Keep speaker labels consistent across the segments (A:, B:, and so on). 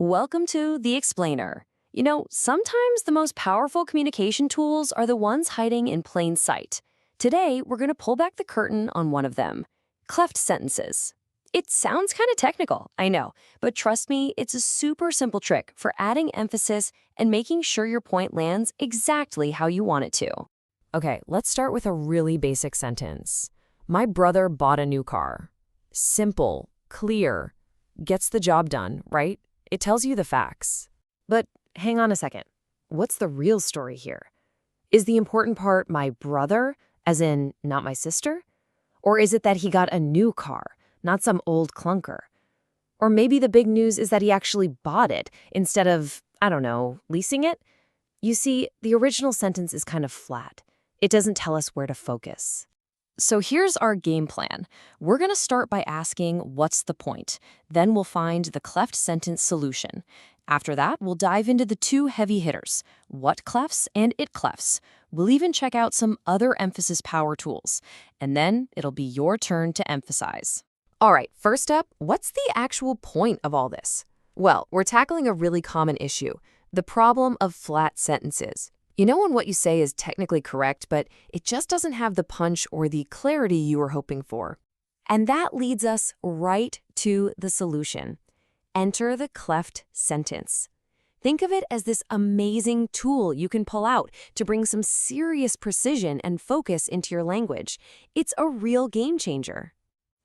A: Welcome to The Explainer. Sometimes the most powerful communication tools are the ones hiding in plain sight. Today, we're going to pull back the curtain on one of them, cleft sentences. It sounds kind of technical, I know, but trust me, it's a super simple trick for adding emphasis and making sure your point lands exactly how you want it to.
B: Okay, let's start with a really basic sentence. My brother bought a new car. Simple, clear, gets the job done, right? It tells you the facts.
C: But hang on a second. What's the real story here? Is the important part my brother, as in not my sister? Or is it that he got a new car, not some old clunker? Or maybe the big news is that he actually bought it instead of, I don't know, leasing it? You see, the original sentence is kind of flat. It doesn't tell us where to focus.
A: So here's our game plan. We're going to start by asking, what's the point? Then we'll find the cleft sentence solution. After that, we'll dive into the two heavy hitters, Wh-clefts and It-clefts. We'll even check out some other emphasis power tools. And then it'll be your turn to emphasize.
B: All right, first up, what's the actual point of all this? Well, we're tackling a really common issue, the problem of flat sentences. You know when what you say is technically correct, but it just doesn't have the punch or the clarity you were hoping for. And that leads us right to the solution. Enter the cleft sentence. Think of it as this amazing tool you can pull out to bring some serious precision and focus into your language. It's a real game changer.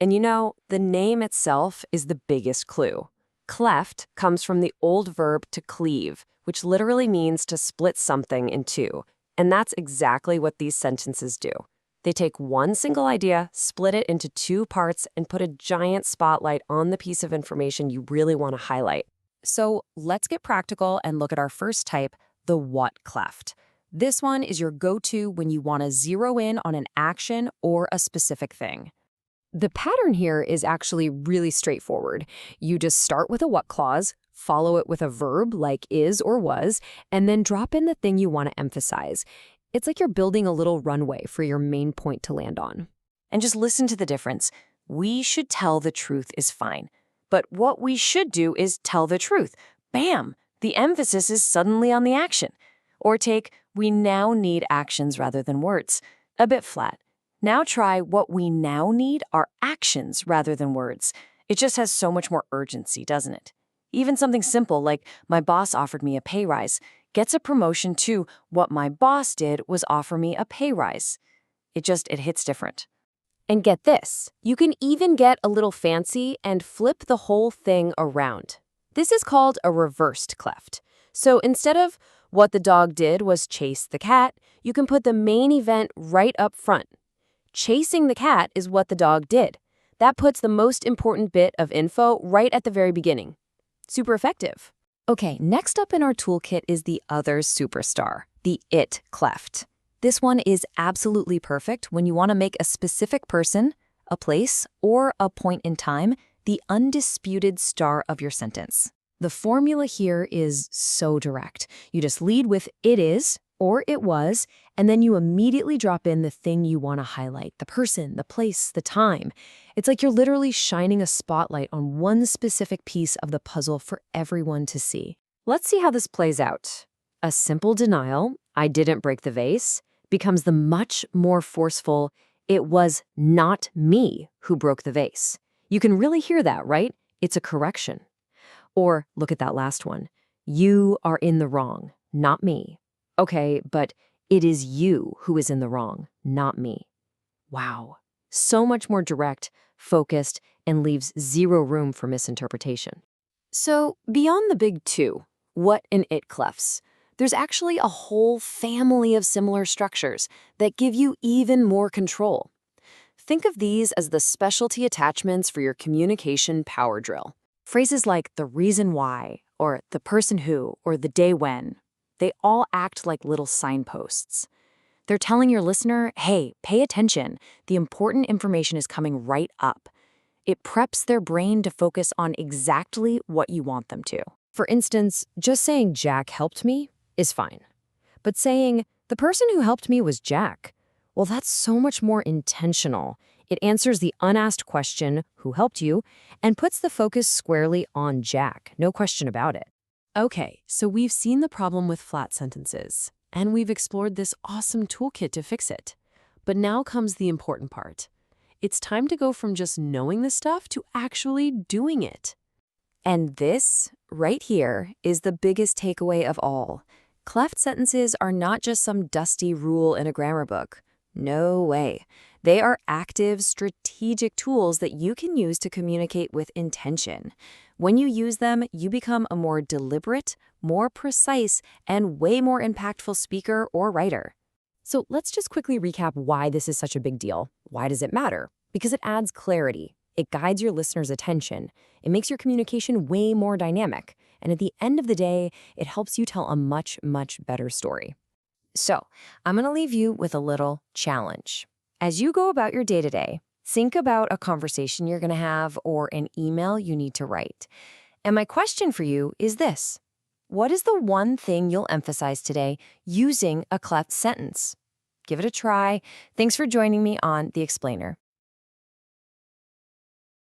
A: And the name itself is the biggest clue. Cleft comes from the old verb to cleave, which literally means to split something in two. And that's exactly what these sentences do. They take one single idea, split it into two parts, and put a giant spotlight on the piece of information you really want to highlight. So let's get practical and look at our first type, the Wh-cleft. This one is your go-to when you want to zero in on an action or a specific thing. The pattern here is actually really straightforward. You just start with a what clause, follow it with a verb like is or was, and then drop in the thing you want to emphasize. It's like you're building a little runway for your main point to land on. And just listen to the difference. We should tell the truth is fine. But what we should do is tell the truth. Bam! The emphasis is suddenly on the action. Or take, we now need actions rather than words. A bit flat. Now try what we now need are actions rather than words. It just has so much more urgency, doesn't it? Even something simple like, my boss offered me a pay rise, gets a promotion to, what my boss did was offer me a pay rise. It hits different.
B: And get this, you can even get a little fancy and flip the whole thing around. This is called a reversed cleft. So instead of, what the dog did was chase the cat, you can put the main event right up front. Chasing the cat is what the dog did. That puts the most important bit of info right at the very beginning. Super effective.
A: Okay, next up in our toolkit is the other superstar, the It-cleft. This one is absolutely perfect when you want to make a specific person, a place, or a point in time the undisputed star of your sentence. The formula here is so direct. You just lead with it is or it was, and then you immediately drop in the thing you want to highlight, the person, the place, the time. It's like you're literally shining a spotlight on one specific piece of the puzzle for everyone to see. Let's see how this plays out. A simple denial, I didn't break the vase, becomes the much more forceful, it was not me who broke the vase. You can really hear that, right? It's a correction. Or look at that last one. You are in the wrong, not me. Okay, but it is you who is in the wrong, not me. Wow. So much more direct, focused, and leaves zero room for misinterpretation. So beyond the big two, what and It-clefts, there's actually a whole family of similar structures that give you even more control. Think of these as the specialty attachments for your communication power drill. Phrases like the reason why, or the person who, or the day when, they all act like little signposts. They're telling your listener, hey, pay attention. The important information is coming right up. It preps their brain to focus on exactly what you want them to. For instance, just saying Jack helped me is fine. But saying the person who helped me was Jack, well, that's so much more intentional.
C: It answers the unasked question, who helped you, and puts the focus squarely on Jack, no question about it.
B: Okay, so we've seen the problem with flat sentences, and we've explored this awesome toolkit to fix it. But now comes the important part. It's time to go from just knowing the stuff to actually doing it.
A: And this, right here, is the biggest takeaway of all. Cleft sentences are not just some dusty rule in a grammar book. No way. They are active, strategic tools that you can use to communicate with intention. When you use them, you become a more deliberate, more precise, and way more impactful speaker or writer.
C: So let's just quickly recap why this is such a big deal. Why does it matter? Because it adds clarity. It guides your listener's attention. It makes your communication way more dynamic. And at the end of the day, it helps you tell a much, much better story. So I'm going to leave you with a little challenge. As you go about your day-to-day, think about a conversation you're going to have or an email you need to write. And my question for you is this. What is the one thing you'll emphasize today using a cleft sentence? Give it a try. Thanks for joining me on The Explainer.